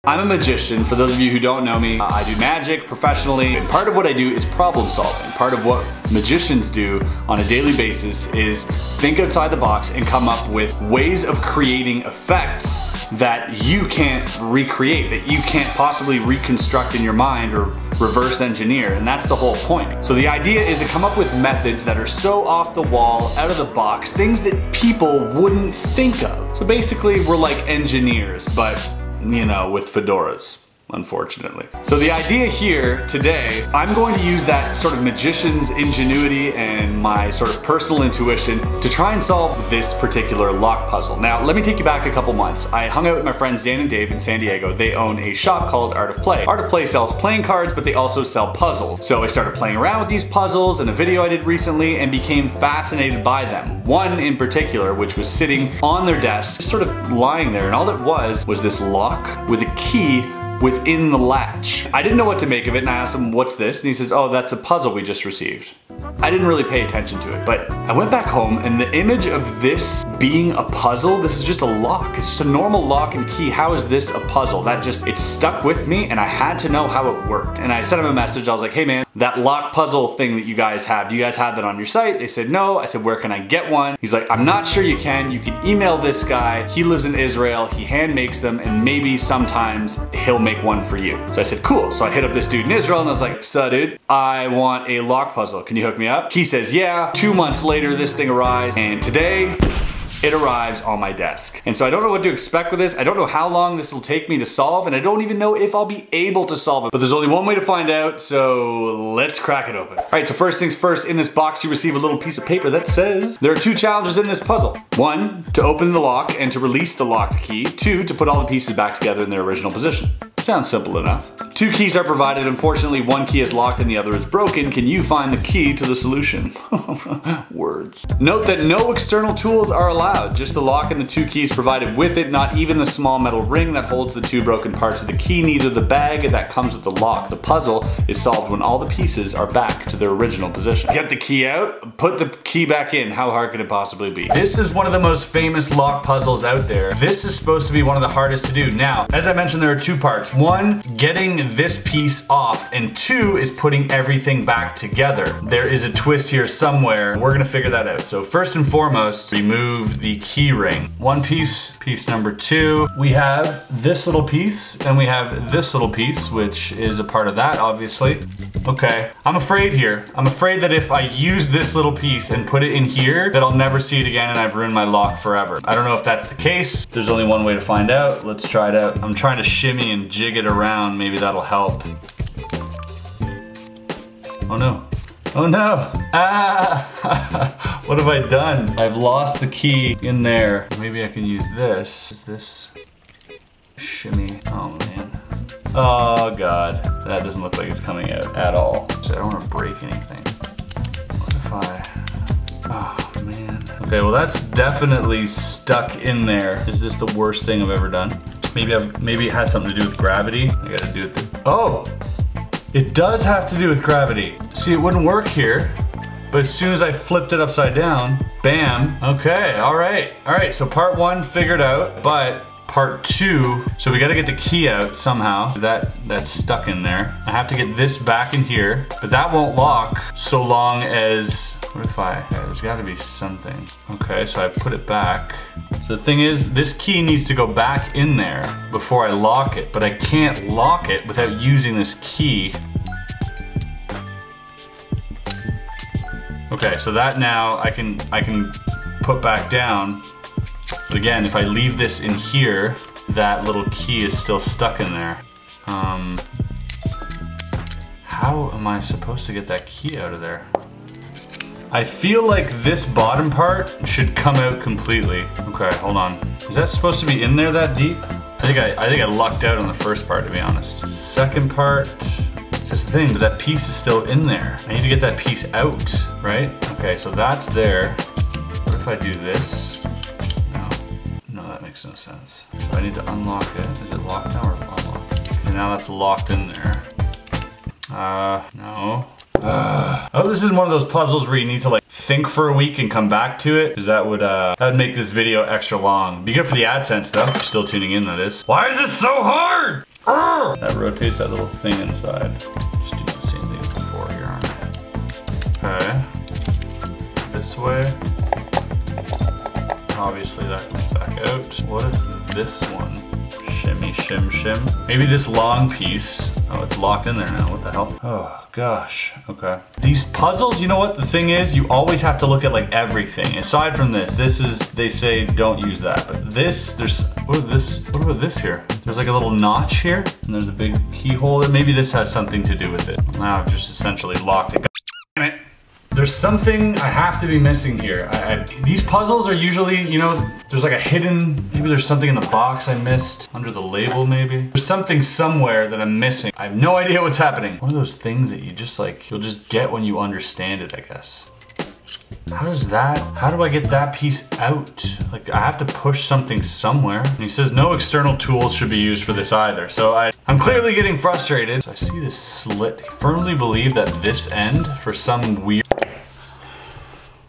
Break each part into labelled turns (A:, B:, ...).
A: I'm a magician. For those of you who don't know me, I do magic professionally, and part of what I do is problem solving. Part of what magicians do on a daily basis is think outside the box and come up with ways of creating effects that you can't recreate, that you can't possibly reconstruct in your mind or reverse engineer, and that's the whole point. So the idea is to come up with methods that are so off the wall, out of the box, things that people wouldn't think of. So basically we're like engineers, but you know, with fedoras, unfortunately. So the idea here today, I'm going to use that sort of magician's ingenuity and my sort of personal intuition to try and solve this particular lock puzzle. Now, let me take you back a couple months. I hung out with my friends Dan and Dave in San Diego. They own a shop called Art of Play. Art of Play sells playing cards, but they also sell puzzles. So I started playing around with these puzzles in a video I did recently and became fascinated by them. One in particular, which was sitting on their desk, just sort of lying there, and all it was this lock with a key within the latch. I didn't know what to make of it, and I asked him, what's this? And he says, oh, that's a puzzle we just received. I didn't really pay attention to it, but I went back home and the image of this being a puzzle, this is just a lock. It's just a normal lock and key. How is this a puzzle? It stuck with me and I had to know how it worked. And I sent him a message. I was like, hey man, that lock puzzle thing that you guys have, do you guys have that on your site? They said no. I said, where can I get one? He's like, I'm not sure you can. You can email this guy. He lives in Israel. He hand makes them and maybe sometimes he'll make one for you. So I said, cool. So I hit up this dude in Israel and I was like, so dude, I want a lock puzzle. Can you hook me up? He says, yeah. 2 months later, this thing arrives, and today, it arrives on my desk. And so I don't know what to expect with this. I don't know how long this will take me to solve, and I don't even know if I'll be able to solve it. But there's only one way to find out, so let's crack it open. All right, so first things first, in this box you receive a little piece of paper that says there are 2 challenges in this puzzle. 1, to open the lock and to release the locked key. 2, to put all the pieces back together in their original position. Sounds simple enough. 2 keys are provided. Unfortunately, 1 key is locked and the other is broken. Can you find the key to the solution? Words. Note that no external tools are allowed. Just the lock and the 2 keys provided with it, not even the small metal ring that holds the 2 broken parts of the key, neither the bag that comes with the lock. The puzzle is solved when all the pieces are back to their original position. Get the key out, put the key back in. How hard could it possibly be? This is one of the most famous lock puzzles out there. This is supposed to be one of the hardest to do. Now, as I mentioned, there are 2 parts. 1, getting this piece off, and 2 is putting everything back together. There is a twist here somewhere. We're gonna figure that out. So first and foremost, remove the key ring. 1 piece, piece number 2. We have this little piece, and we have this little piece, which is a part of that, obviously. Okay, I'm afraid here. I'm afraid that if I use this little piece and put it in here, that I'll never see it again and I've ruined my lock forever. I don't know if that's the case. There's only one way to find out. Let's try it out. I'm trying to shimmy and jig it around. Maybe that'll help. Oh no. Oh no! Ah! What have I done? I've lost the key in there. Maybe I can use this. Is this shimmy? Oh man. Oh god. That doesn't look like it's coming out at all. So I don't want to break anything. What if I... Oh man. Okay, well that's definitely stuck in there. Is this the worst thing I've ever done? Maybe it has something to do with gravity. I gotta do it. Oh! It does have to do with gravity. See, it wouldn't work here, but as soon as I flipped it upside down, bam. Okay, all right, so part 1 figured out, but part 2, so we gotta get the key out somehow. That's stuck in there. I have to get this back in here, but that won't lock so long as, what if there's gotta be something. Okay, so I put it back. So the thing is, this key needs to go back in there before I lock it, but I can't lock it without using this key. Okay, so that now I can put back down. But again, if I leave this in here, that little key is still stuck in there. How am I supposed to get that key out of there? I feel like this bottom part should come out completely. Okay, hold on. Is that supposed to be in there that deep? I think I lucked out on the first part, to be honest. Second part, it's this thing, but that piece is still in there. I need to get that piece out, right? Okay, so that's there. What if I do this? No, that makes no sense. So I need to unlock it. Is it locked now or unlocked? Okay, now that's locked in there. No. Oh, this is one of those puzzles where you need to like think for a week and come back to it, because that would make this video extra long. Be good for the AdSense though. You're still tuning in, that is. Why is it so hard? That rotates that little thing inside. Just do the same thing as before here, aren't I? Okay. This way. Obviously that comes back out. What if this one? Shimmy, shim, shim. Maybe this long piece. Oh, it's locked in there now. What the hell? Oh, gosh. Okay. These puzzles, you know what the thing is? You always have to look at like everything. Aside from this is, they say don't use that. But this, what about this here? There's like a little notch here, and there's a big keyhole. Maybe this has something to do with it. Now I've just essentially locked it. God damn it. There's something I have to be missing here. These puzzles are usually, you know, there's like a hidden, maybe there's something in the box I missed, under the label maybe. There's something somewhere that I'm missing. I have no idea what's happening. One of those things that you just like, you'll just get when you understand it, I guess. How do I get that piece out? Like I have to push something somewhere. And he says no external tools should be used for this either. So I'm clearly getting frustrated. So I see this slit. I firmly believe that this end, for some weird...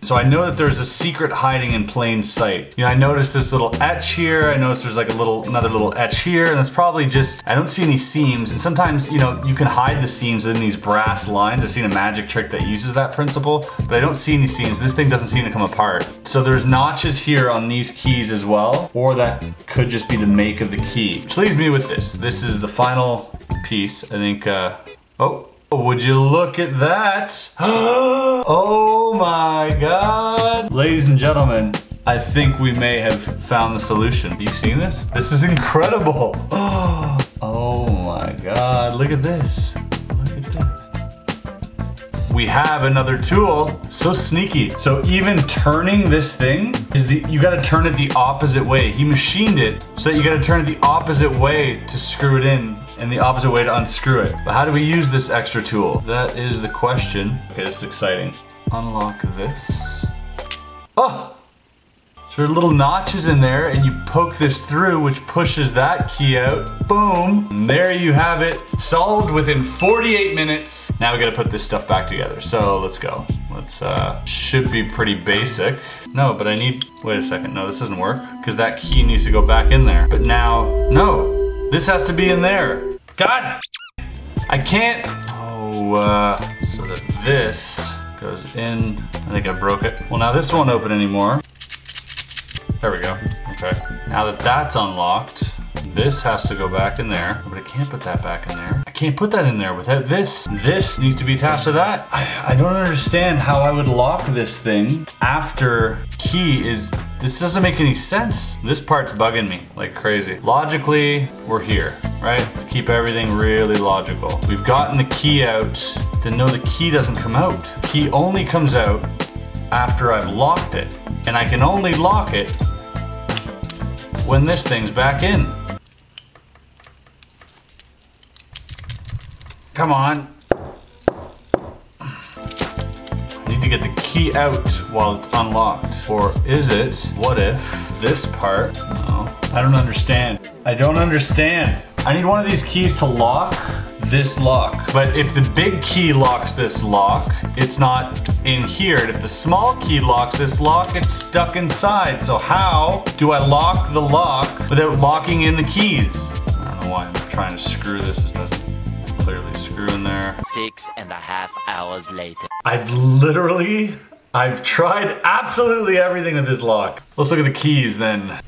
A: So I know that there's a secret hiding in plain sight. You know, I noticed this little etch here. I noticed there's like another little etch here, and it's probably just, I don't see any seams. And sometimes, you know, you can hide the seams in these brass lines. I've seen a magic trick that uses that principle, but I don't see any seams. This thing doesn't seem to come apart. So there's notches here on these keys as well, or that could just be the make of the key. Which leaves me with this. This is the final piece. I think, oh. Would you look at that? Oh my God. Ladies and gentlemen, I think we may have found the solution. Have you seen this? This is incredible. Oh my God, look at this. Look at that. We have another tool, so sneaky. So even turning this thing, you gotta turn it the opposite way. He machined it so that you gotta turn it the opposite way to screw it in, and the opposite way to unscrew it. But how do we use this extra tool? That is the question. Okay, this is exciting. Unlock this. Oh! So there are little notches in there, and you poke this through, which pushes that key out. Boom! And there you have it. Solved within 48 minutes. Now we gotta put this stuff back together. So let's go. Should be pretty basic. No, but wait a second. No, this doesn't work, because that key needs to go back in there. But now, no. This has to be in there. God, I can't. Oh, so that this goes in. I think I broke it. Well, now this won't open anymore. There we go. Okay. Now that that's unlocked, this has to go back in there. But I can't put that back in there. I can't put that in there without this. This needs to be attached to that. I don't understand how I would lock this thing after key is... This doesn't make any sense. This part's bugging me like crazy. Logically, we're here, right? Let's keep everything really logical. We've gotten the key out. Then no, the key doesn't come out. Key only comes out after I've locked it. And I can only lock it when this thing's back in. Come on. To get the key out while it's unlocked. Or is it, what if this part, no, I don't understand. I don't understand. I need one of these keys to lock this lock. But if the big key locks this lock, it's not in here. And if the small key locks this lock, it's stuck inside. So how do I lock the lock without locking in the keys? I don't know why I'm trying to screw this. It doesn't clearly screw in there.
B: 6.5 hours later.
A: I've tried absolutely everything with this lock. Let's look at the keys then.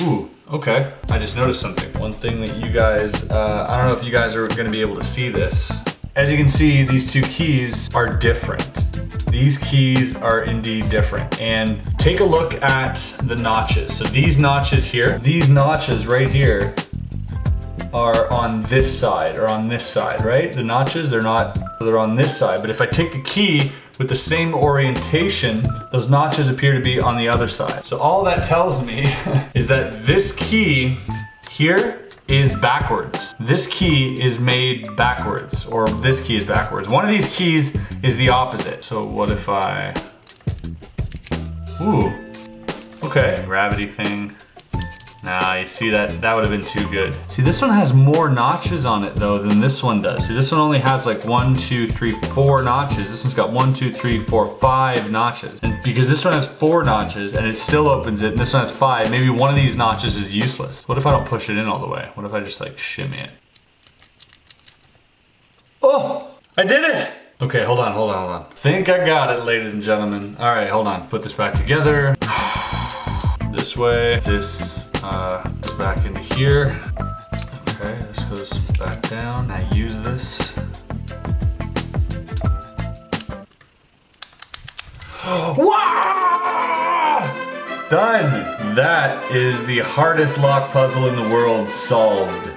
A: Ooh, okay. I just noticed something. One thing that you guys, I don't know if you guys are gonna be able to see this. As you can see, these two keys are different. These keys are indeed different. And take a look at the notches. So these notches here, these notches right here, are on this side or on this side, right? The notches, they're on this side. But if I take the key with the same orientation, those notches appear to be on the other side. So all that tells me is that this key here is backwards. This key is made backwards, or this key is backwards. One of these keys is the opposite. So what if I, ooh, okay, gravity thing. Nah, you see that would have been too good. See, this one has more notches on it though than this one does. See, this one only has like 1, 2, 3, 4 notches. This one's got 1, 2, 3, 4, 5 notches. And because this one has 4 notches and it still opens it, and this one has 5, maybe one of these notches is useless. What if I don't push it in all the way? What if I just like shimmy it? Oh, I did it! Okay, hold on. Think I got it, ladies and gentlemen. All right, hold on. Put this back together. This way. This goes back into here. Okay, this goes back down. I use this. Wow! Done! That is the hardest lock puzzle in the world solved.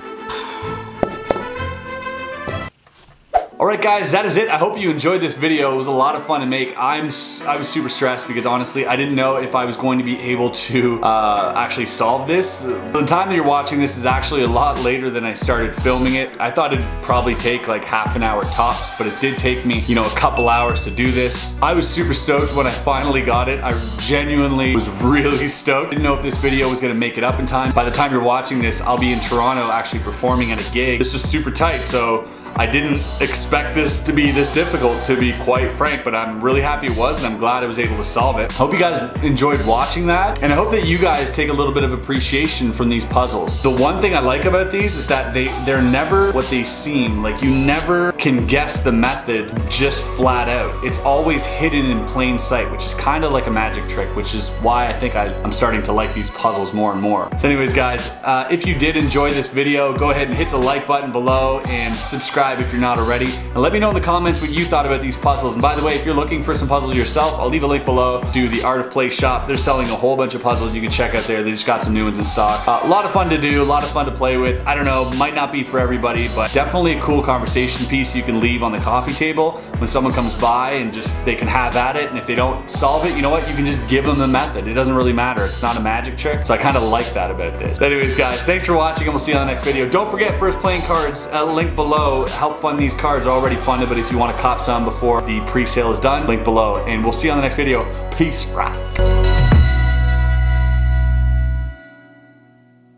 A: Alright guys, that is it. I hope you enjoyed this video. It was a lot of fun to make. I was super stressed because honestly, I didn't know if I was going to be able to actually solve this. The time that you're watching this is actually a lot later than I started filming it. I thought it'd probably take like half an hour tops, but it did take me, you know, a couple hours to do this. I was super stoked when I finally got it. I genuinely was really stoked. Didn't know if this video was gonna make it up in time. By the time you're watching this, I'll be in Toronto actually performing at a gig. This was super tight, so I didn't expect this to be this difficult, to be quite frank, but I'm really happy it was, and I'm glad I was able to solve it. Hope you guys enjoyed watching that, and I hope that you guys take a little bit of appreciation from these puzzles. The one thing I like about these is that they're never what they seem. Like, you never can guess the method just flat out. It's always hidden in plain sight, which is kind of like a magic trick, which is why I think I'm starting to like these puzzles more and more. So anyways guys, if you did enjoy this video, go ahead and hit the like button below and subscribe if you're not already, and let me know in the comments what you thought about these puzzles. And by the way, if you're looking for some puzzles yourself, I'll leave a link below to the Art of Play shop. They're selling a whole bunch of puzzles you can check out there. They just got some new ones in stock. A lot of fun to do, a lot of fun to play with. I don't know, might not be for everybody, but definitely a cool conversation piece you can leave on the coffee table when someone comes by, and just they can have at it, and if they don't solve it, you know what, you can just give them the method. It doesn't really matter. It's not a magic trick, so I kind of like that about this. But anyways guys, thanks for watching, and we'll see you on the next video. Don't forget, First Playing Cards, link below. Help fund these cards. Already funded, but if you want to cop some before the pre-sale is done, link below, and we'll see you on the next video. Peace.